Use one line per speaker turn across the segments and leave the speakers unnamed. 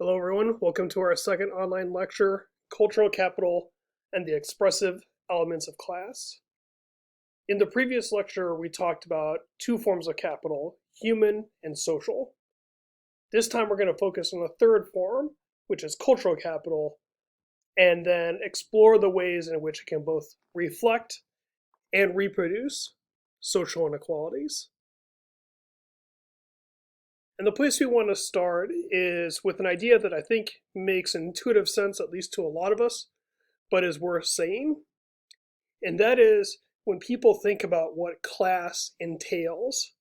Hello, everyone. Welcome to our second online lecture, Cultural Capital and the Expressive Elements of Class. In the previous lecture, we talked about two forms of capital, human and social. This time, we're going to focus on the third form, which is cultural capital, and then explore the ways in which it can both reflect and reproduce social inequalities. And the place we want to start is with an idea that I think makes intuitive sense, at least to a lot of us, but is worth saying. And that is when people think about what class entails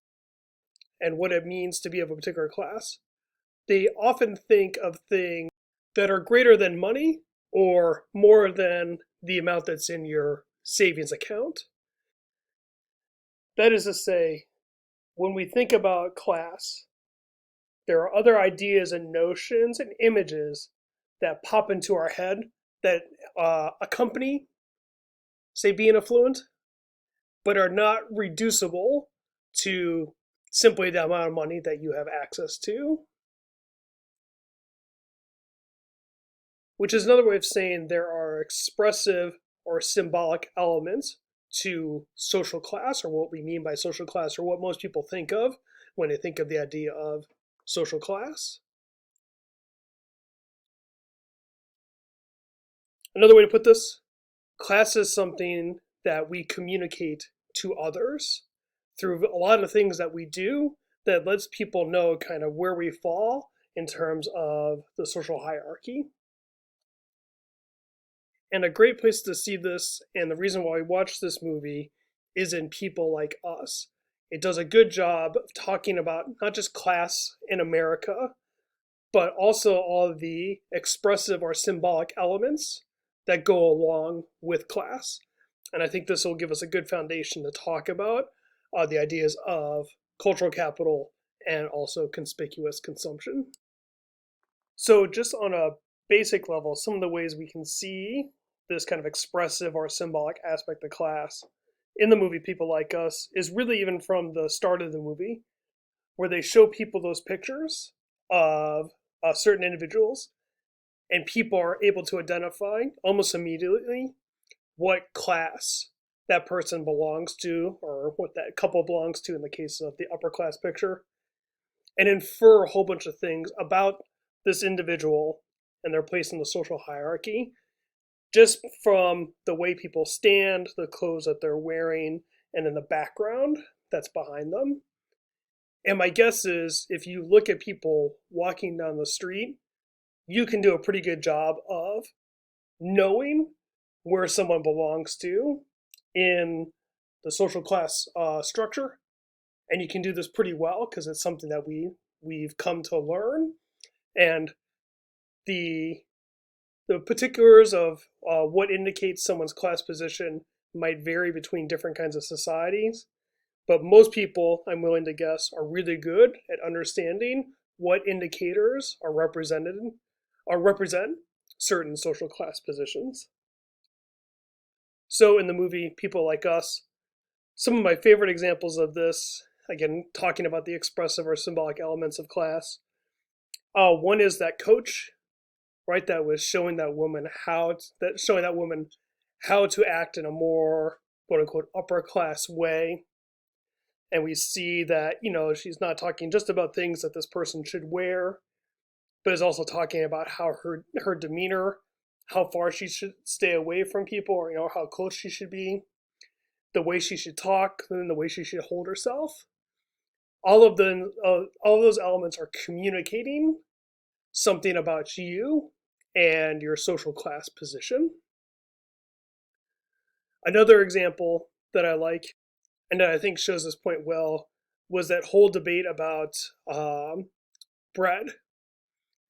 and what it means to be of a particular class, they often think of things that are greater than money or more than the amount that's in your savings account. That is to say, when we think about class, there are other ideas and notions and images that pop into our head that accompany, say, being affluent, but are not reducible to simply the amount of money that you have access to. Which is another way of saying there are expressive or symbolic elements to social class, or what we mean by social class, or what most people think of when they think of the idea of social class. Another way to put this, class is something that we communicate to others through a lot of things that we do that lets people know kind of where we fall in terms of the social hierarchy. And a great place to see this, and the reason why we watch this movie, is in People Like Us. It does a good job of talking about not just class in America, but also all of the expressive or symbolic elements that go along with class. And I think this will give us a good foundation to talk about the ideas of cultural capital and also conspicuous consumption. So, just on a basic level, some of the ways we can see this kind of expressive or symbolic aspect of class in the movie People Like Us is really even from the start of the movie, where they show people those pictures of certain individuals, and people are able to identify almost immediately what class that person belongs to, or what that couple belongs to in the case of the upper class picture, and infer a whole bunch of things about this individual and their place in the social hierarchy just from the way people stand, the clothes that they're wearing, and then the background that's behind them. And my guess is if you look at people walking down the street, you can do a pretty good job of knowing where someone belongs to in the social class structure. And you can do this pretty well because it's something that we've come to learn. And the the particulars of what indicates someone's class position might vary between different kinds of societies, but most people, I'm willing to guess, are really good at understanding what indicators are represented or represent certain social class positions. So in the movie People Like Us, some of my favorite examples of this, again, talking about the expressive or symbolic elements of class, one is that coach, right? That was showing that woman how to act in a more quote unquote upper class way. And we see that, she's not talking just about things that this person should wear, but is also talking about how her demeanor, how far she should stay away from people, or how close she should be, the way she should talk, and the way she should hold herself. All of those elements are communicating something about you and your social class position. Another example that I like, and that I think shows this point well, was that whole debate about bread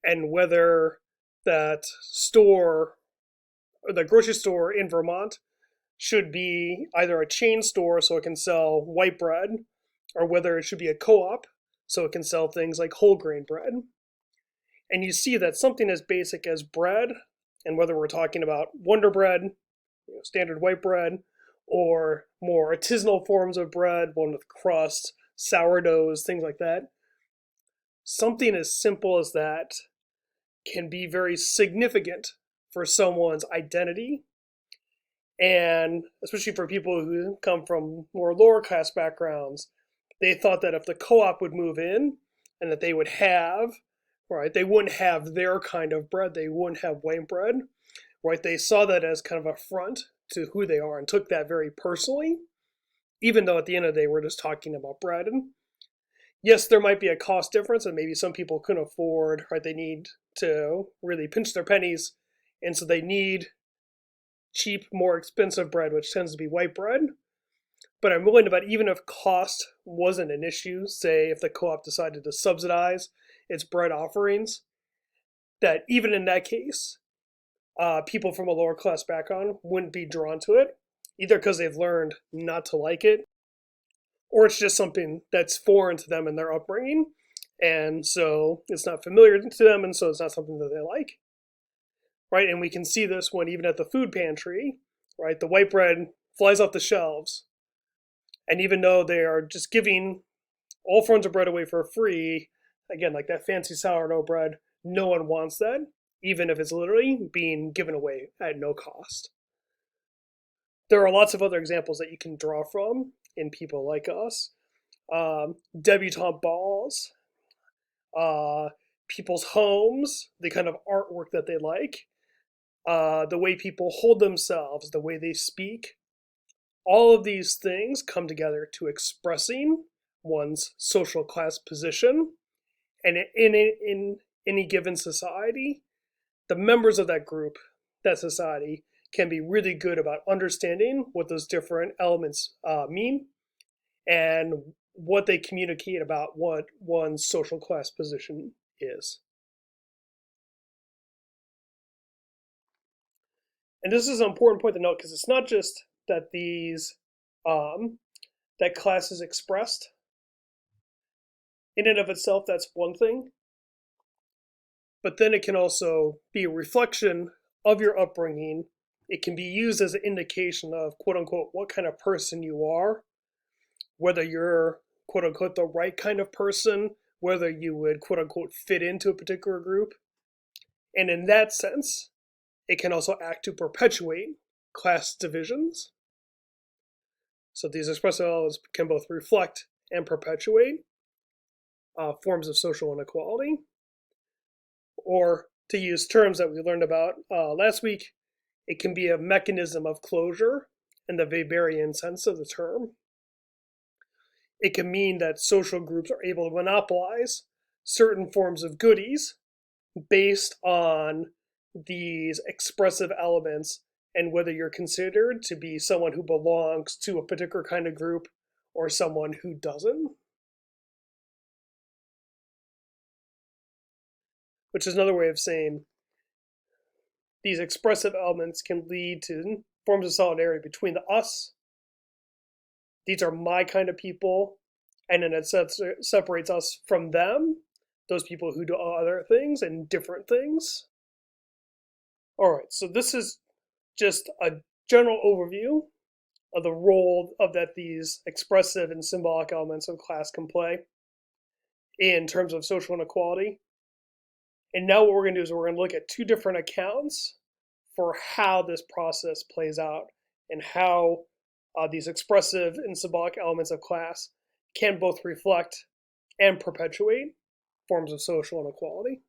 and whether that store or the grocery store in Vermont should be either a chain store so it can sell white bread, or whether it should be a co-op so it can sell things like whole grain bread. And you see that something as basic as bread, and whether we're talking about Wonder Bread, standard white bread, or more artisanal forms of bread, one with crust, sourdoughs, things like that, something as simple as that can be very significant for someone's identity. And especially for people who come from more lower class backgrounds, they thought that if the co-op would move in and that they would have, right, they wouldn't have their kind of bread, they wouldn't have white bread, right? They saw that as kind of a affront to who they are and took that very personally, even though at the end of the day we're just talking about bread. And yes, there might be a cost difference, and maybe some people couldn't afford, right? They need to really pinch their pennies, and so they need cheap, more expensive bread, which tends to be white bread. But I'm willing to bet even if cost wasn't an issue, say if the co-op decided to subsidize its bread offerings, that even in that case, people from a lower class background wouldn't be drawn to it, either because they've learned not to like it, or it's just something that's foreign to them in their upbringing, and so it's not familiar to them, and so it's not something that they like. Right, and we can see this when even at the food pantry, right, the white bread flies off the shelves, and even though they are just giving all forms of bread away for free, again, like that fancy sourdough bread, no one wants that, even if it's literally being given away at no cost. There are lots of other examples that you can draw from in people like us. Debutante balls, people's homes, the kind of artwork that they like, the way people hold themselves, the way they speak. All of these things come together to expressing one's social class position. And in any given society, the members of that group, that society, can be really good about understanding what those different elements mean and what they communicate about what one's social class position is. And this is an important point to note because it's not just that that class is expressed in and of itself. That's one thing, but then it can also be a reflection of your upbringing. It can be used as an indication of quote unquote what kind of person you are, whether you're quote unquote the right kind of person, whether you would quote unquote fit into a particular group. And in that sense, it can also act to perpetuate class divisions. So these expressive elements can both reflect and perpetuate forms of social inequality. Or to use terms that we learned about last week, it can be a mechanism of closure in the Weberian sense of the term. It can mean that social groups are able to monopolize certain forms of goodies based on these expressive elements and whether you're considered to be someone who belongs to a particular kind of group or someone who doesn't. Which is another way of saying these expressive elements can lead to forms of solidarity between the us. These are my kind of people, and then it separates us from them, those people who do other things and different things. All right, so this is just a general overview of the role of that these expressive and symbolic elements of class can play in terms of social inequality. And now what we're going to do is we're going to look at two different accounts for how this process plays out and how these expressive and symbolic elements of class can both reflect and perpetuate forms of social inequality.